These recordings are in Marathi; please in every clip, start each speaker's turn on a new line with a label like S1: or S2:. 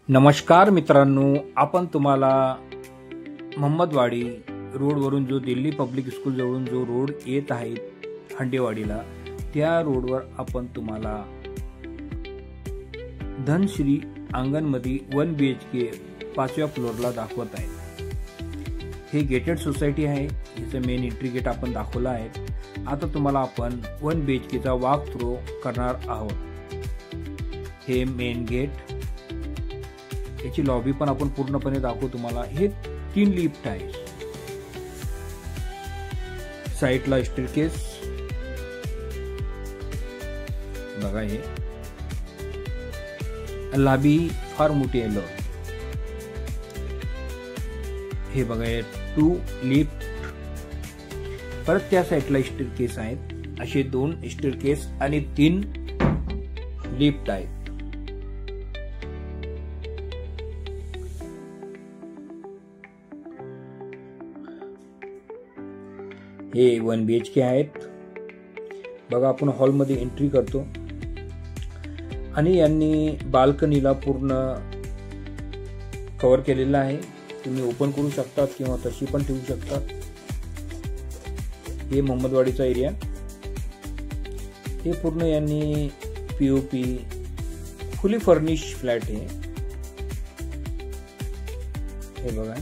S1: नमस्कार मित्रांनो, आपण तुम्हाला मोहम्मदवाडी रोडवरून जो दिल्ली पब्लिक स्कूल जवळून जो रोड येत आहे हंडेवाडीला, त्या रोडवर आपण तुम्हाला धनश्री अंगणमध्ये 1 BHK 5व्या फ्लोअरला दाखवत आहे। हे गेटेड सोसायटी आहे। याचं मेन एंट्री गेट आपण दाखवला आहे। आता तुम्हाला आपण 1 BHK चा वॉक थ्रू करणार आहोत। हे मेन गेट, याची लॉबी पण आपण पूर्णपणे दाखवू तुम्हाला। हे 3 लिफ्ट आहे, साइडला स्टेअरकेस बघा। हे लॉबी फार मोठी आहे। हे बघा, 2 लिफ्ट, परत त्या साइडला स्टेअरकेस आहेत। असे 2 स्टेअरकेस आणि 3 लिफ्ट आहेत। हे 1 BHK आहेत बघा। आपण हॉल मध्ये एंट्री करतो आणि यांनी बाल्कनीला पूर्ण कव्हर केलेला आहे। तुम्ही ओपन करू शकता किंवा तशी पण ठेवू शकता। हे मोहम्मदवाडीचा एरिया, हे पूर्ण यांनी POP फुली फर्निश फ्लॅट आहे। हे बघा।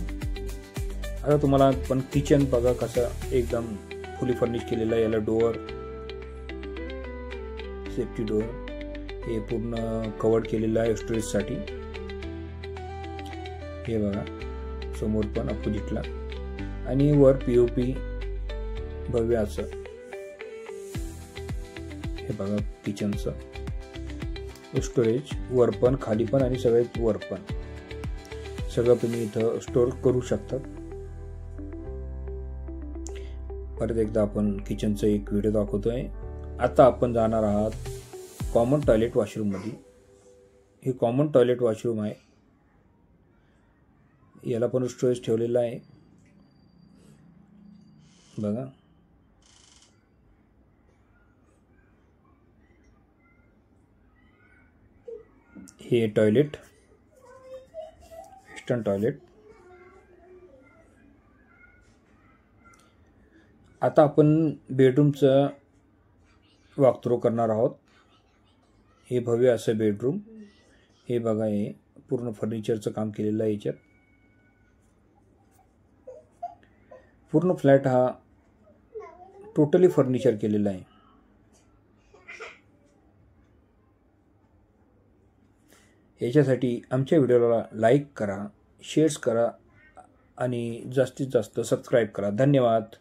S1: आता तुम्हाला पण किचन बघा कसं एकदम फुली फर्निश केलेलं आहे। याला डोअर, सेफ्टी डोअर, हे पूर्ण कव्हर केलेलं आहे स्टोरेज साठी। हे बघा, समोर पण अपोजिटला आणि वर POP भव्य असं। हे बघा किचनचं स्टोरेज, वर पण खाली पण आणि सगळ्यात वर पण, सगळं तुम्ही इथं स्टोर करू शकता। परत एकदा आपण किचनचा एक व्हिडिओ दाखवतोय। आता आपण जाणार आहात कॉमन टॉयलेट वॉशरूम मध्ये। हे कॉमन टॉयलेट वॉशरूम आहे, याला पण स्टोरेज ठेवलेला आहे बघा। हे टॉयलेट, वेस्टर्न टॉयलेट। आता आपण बेडरूमचा वॉक थ्रू करणार आहोत। हे भव्य असं बेडरूम, हे बघा, हे पूर्ण फर्निचरचं काम केलेलं आहे। याच्यात पूर्ण फ्लॅट हा टोटली फर्निचर केलेला आहे। याच्यासाठी आमच्या व्हिडिओला लाईक करा, शेअर करा आणि जास्तीत जास्त सबस्क्राईब करा। धन्यवाद।